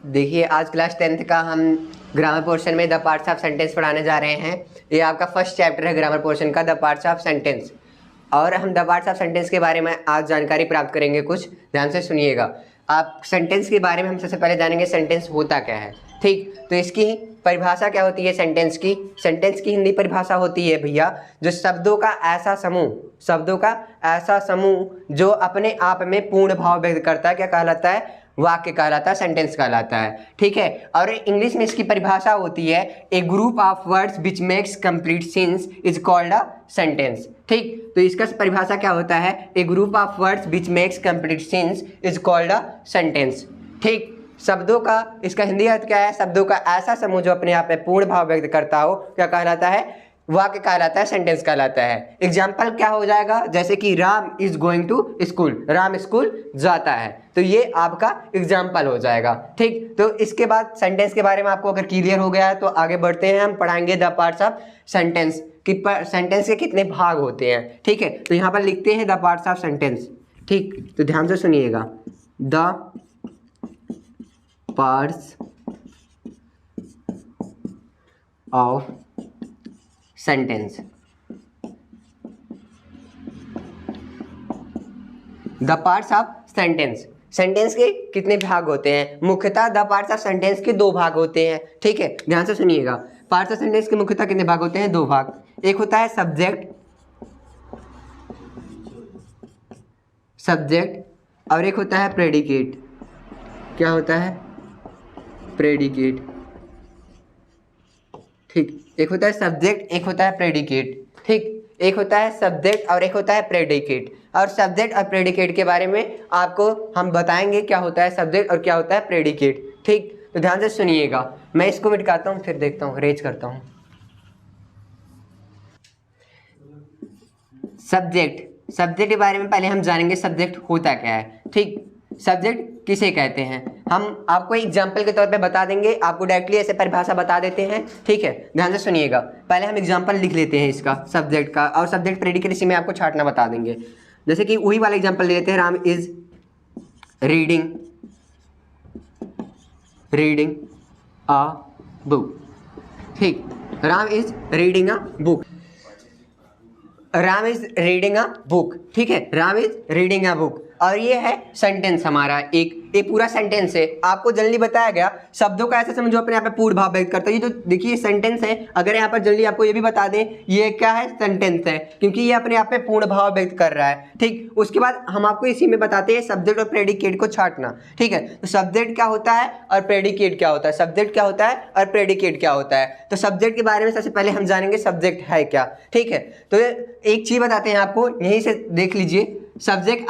देखिए आज class 10th का हम ग्रामर पोर्शन में द पार्ट्स ऑफ सेंटेंस पढ़ाने जा रहे हैं। ये आपका फर्स्ट चैप्टर है ग्रामर पोर्शन का, द पार्ट्स ऑफ सेंटेंस। और हम द पार्ट्स ऑफ सेंटेंस के बारे में आज जानकारी प्राप्त करेंगे। कुछ ध्यान से सुनिएगा। आप सेंटेंस के बारे में हम सबसे पहले जानेंगे सेंटेंस होता क्या है। ठीक, तो इसकी परिभाषा क्या होती है सेंटेंस की? सेंटेंस की हिंदी परिभाषा होती है भैया, जो शब्दों का ऐसा समूह जो अपने आप में पूर्ण भाव व्यक्त करता है, क्या कहलाता है? वाक्य कहलाता है, सेंटेंस कहलाता है। ठीक है। और इंग्लिश में इसकी परिभाषा होती है a group of words which makes complete sense is called a sentence. ठीक, तो इसका परिभाषा क्या होता है? A group of words which makes complete sense is called a sentence. ठीक, शब्दों का इसका हिंदी अर्थ क्या है? शब्दों का ऐसा समूह जो अपने आप में पूर्ण भाव व्यक्त करता हो, क्या कहलाता है? वाक्य कहलाता है, सेंटेंस कहलाता है। एग्जाम्पल क्या हो जाएगा? जैसे कि Ram is going to school, Ram school जाता है, तो ये आपका एग्जाम्पल हो जाएगा। ठीक, तो इसके बाद सेंटेंस के बारे में आपको अगर क्लियर हो गया है तो आगे बढ़ते हैं। हम पढ़ाएंगे द पार्ट्स ऑफ सेंटेंस कि सेंटेंस के कितने भाग होते हैं। ठीक है, तो यहाँ पर लिखते हैं द पार्ट्स ऑफ सेंटेंस। ठीक, तो ध्यान से सुनिएगा। The parts of sentence. The parts of sentence, sentence के कितने भाग होते हैं? मुख्यतः द पार्ट्स ऑफ सेंटेंस के दो भाग होते हैं। ठीक है, ध्यान से सुनिएगा। पार्ट्स ऑफ सेंटेंस के मुख्यतः कितने भाग होते हैं? दो भाग। एक होता है सब्जेक्ट और एक होता है प्रेडिकेट। क्या होता है? प्रेडिकेट। ठीक, एक होता है सब्जेक्ट, एक होता है प्रेडिकेट। ठीक, एक होता है सब्जेक्ट और एक होता है प्रेडिकेट। और सब्जेक्ट और प्रेडिकेट के बारे में आपको हम बताएंगे क्या होता है सब्जेक्ट और क्या होता है प्रेडिकेट। ठीक, तो ध्यान से सुनिएगा। मैं इसको मिटाता हूँ, फिर देखता हूँ, रेज करता हूँ। सब्जेक्ट के बारे में पहले हम जानेंगे सब्जेक्ट होता क्या है। ठीक, सब्जेक्ट किसे कहते हैं हम आपको एग्जाम्पल के तौर पे बता देंगे, आपको डायरेक्टली ऐसे परिभाषा बता देते हैं। ठीक है, ध्यान से सुनिएगा। पहले हम एग्जाम्पल लिख लेते हैं इसका, सब्जेक्ट का, और सब्जेक्ट प्रेडिकेट इसी में आपको छांटना बता देंगे। जैसे कि वही वाला एग्जाम्पल ले लेते हैं। Ram is reading a book. ठीक, Ram is reading a book. Ram is reading a book. ठीक है, Ram is reading a book. और ये है सेंटेंस हमारा, ये पूरा सेंटेंस है। आपको जल्दी बताया गया शब्दों का ऐसा समझ जो अपने आप में पूर्ण भाव व्यक्त करता है। ये जो देखिए सेंटेंस है, अगर यहाँ पर जल्दी आपको ये भी बता दें ये क्या है? सेंटेंस है, क्योंकि ये अपने आप में पूर्ण भाव व्यक्त कर रहा है। ठीक, उसके बाद हम आपको इसी में बताते हैं सब्जेक्ट और प्रेडिकेट को छांटना। ठीक है, तो सब्जेक्ट क्या होता है और प्रेडिकेट क्या होता है? सब्जेक्ट क्या होता है और प्रेडिकेट क्या होता है? तो सब्जेक्ट के बारे में सबसे पहले हम जानेंगे सब्जेक्ट है क्या। ठीक है, तो एक चीज बताते हैं आपको, यहीं से देख लीजिए। Subject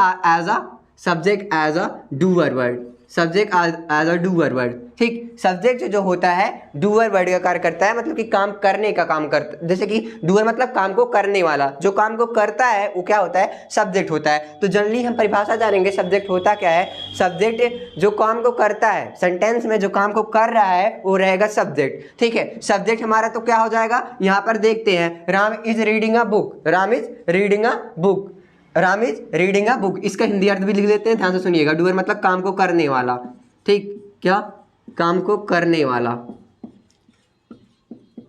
as a doer word. Subject as a doer word. ठीक, सब्जेक्ट जो होता है डूअर वर्ड का कार्य करता है, मतलब कि काम करने का काम करता है। जैसे कि डूअर मतलब काम को करने वाला, जो काम को करता है वो क्या होता है? सब्जेक्ट होता है। तो जनरली हम परिभाषा जानेंगे सब्जेक्ट होता क्या है। सब्जेक्ट जो काम को करता है, सेंटेंस में जो काम को कर रहा है वो रहेगा सब्जेक्ट। ठीक है, सब्जेक्ट हमारा तो क्या हो जाएगा? यहाँ पर देखते हैं, Ram is reading a book. Ram is reading a book. Ram is reading a book, इसका हिंदी अर्थ भी लिख लेते हैं। ध्यान से सुनिएगा। डूअर मतलब काम को करने वाला। ठीक, क्या? काम को करने वाला।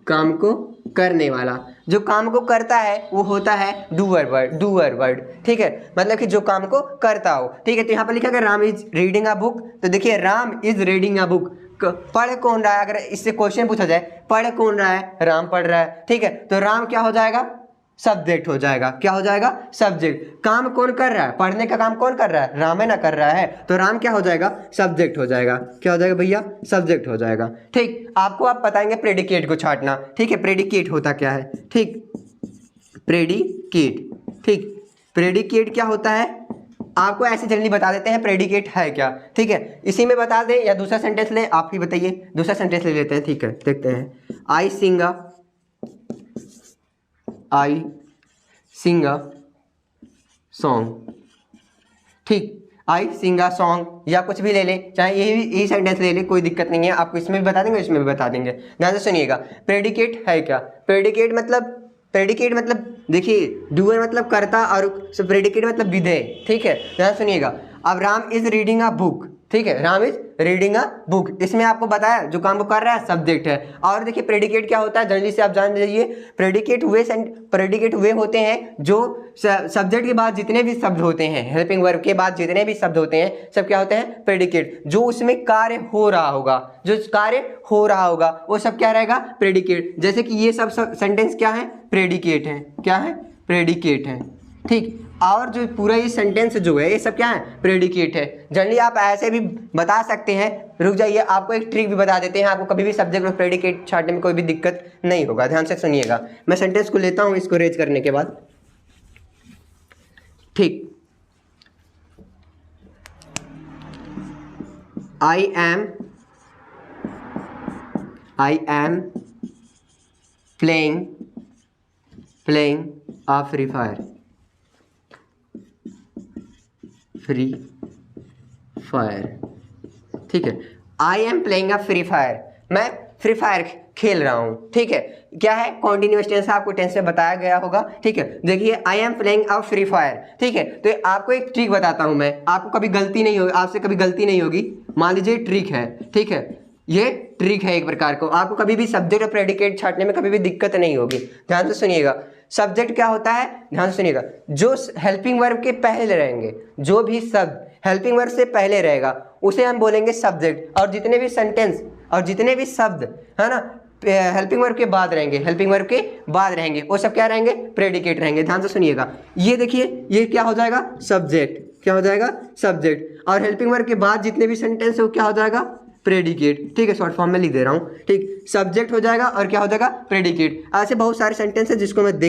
काम को करने वाला, जो काम को करता है वो होता है डूअर वर्ड। ठीक है, मतलब कि जो काम को करता हो। ठीक है, तो यहाँ पर लिखा गया Ram is reading a book. तो देखिए Ram is reading a book, पढ़ कौन रहा है? अगर इससे क्वेश्चन पूछा जाए पढ़ कौन रहा है? राम पढ़ रहा है। ठीक है, तो राम क्या हो जाएगा? सब्जेक्ट हो जाएगा। क्या हो जाएगा? सब्जेक्ट। काम कौन कर रहा है? पढ़ने का काम कौन कर रहा है? राम है ना कर रहा है, तो राम क्या हो जाएगा? सब्जेक्ट हो जाएगा। क्या हो जाएगा भैया? सब्जेक्ट हो जाएगा। ठीक, आपको आप बताएंगे प्रेडिकेट को छांटना। ठीक है, प्रेडिकेट होता क्या है? ठीक, प्रेडिकेट। ठीक, प्रेडिकेट क्या होता है आपको ऐसे जल्दी बता देते हैं प्रेडिकेट है क्या। ठीक है, इसी में बता दें या दूसरा सेंटेंस ले, आप ही बताइए। दूसरा सेंटेंस ले लेते हैं। ठीक है, देखते हैं। आई सिंग अ सॉन्ग। ठीक, आई सिंग अ सॉन्ग या कुछ भी ले लें, चाहे यही सेंटेंस ले लें, कोई दिक्कत नहीं है। आपको इसमें भी बता देंगे, इसमें भी बता देंगे। ध्यान से सुनिएगा। प्रेडिकेट है क्या? प्रेडिकेट मतलब देखिए डूअर मतलब करता और प्रेडिकेट मतलब विधेय। ठीक है, ध्यान सुनिएगा। अब Ram is reading a book. ठीक है, Ram is reading a book, इसमें आपको बताया जो काम को कर रहा है सब्जेक्ट है। और देखिए प्रेडिकेट क्या होता है, जल्दी से आप जान लीजिए। प्रेडिकेट वे होते हैं जो सब्जेक्ट के बाद जितने भी शब्द होते हैं, हेल्पिंग वर्ब के बाद जितने भी शब्द होते हैं सब क्या होते हैं, प्रेडिकेट। जो उसमें कार्य हो रहा होगा, जो कार्य हो रहा होगा वो सब क्या रहेगा, प्रेडिकेट। जैसे कि ये सब सेंटेंस क्या है, प्रेडिकेट है, क्या है, प्रेडिकेट है, ठीक। और जो पूरा ये सेंटेंस जो है ये सब क्या है, प्रेडिकेट है। जनरली आप ऐसे भी बता सकते हैं, रुक जाइए आपको एक ट्रिक भी बता देते हैं, आपको कभी भी सब्जेक्ट और प्रेडिकेट छाटने में कोई भी दिक्कत नहीं होगा। ध्यान से सुनिएगा, मैं सेंटेंस को लेता हूं इसको रेज करने के बाद, ठीक। I am playing a free fire, ठीक है। I am playing a free fire, मैं फ्री फायर खेल रहा हूं, ठीक है। क्या है, कॉन्टिन्यूअस टेंस, आपको टेंस में बताया गया होगा, ठीक है। देखिए I am playing a free fire, ठीक है। तो आपको एक ट्रिक बताता हूं मैं, आपको कभी गलती नहीं होगी, आपसे कभी गलती नहीं होगी। मान लीजिए ट्रिक है, ठीक है, ये ट्रिक है एक प्रकार को, आपको कभी भी सब्जेक्ट और प्रेडिकेट छाटने में कभी भी दिक्कत नहीं होगी। ध्यान से सुनिएगा, सब्जेक्ट क्या होता है, ध्यान से सुनिएगा, जो हेल्पिंग वर्ब के पहले रहेंगे, जो भी शब्द हेल्पिंग वर्ब से पहले रहेगा उसे हम बोलेंगे सब्जेक्ट। और जितने भी सेंटेंस और जितने भी शब्द है ना हेल्पिंग वर्ब के बाद रहेंगे, हेल्पिंग वर्ब के बाद रहेंगे, वो सब क्या रहेंगे, प्रेडिकेट रहेंगे। ध्यान से सुनिएगा, ये देखिए ये क्या हो जाएगा, सब्जेक्ट, क्या हो जाएगा, सब्जेक्ट। और हेल्पिंग वर्ब के बाद जितने भी सेंटेंस है वो क्या हो जाएगा, प्रेडिकेट, ठीक है। शॉर्ट फॉर्म में लिख दे रहा हूँ, ठीक। सब्जेक्ट हो जाएगा और क्या हो जाएगा, प्रेडिकेट। ऐसे बहुत सारे सेंटेंस है जिसको मैं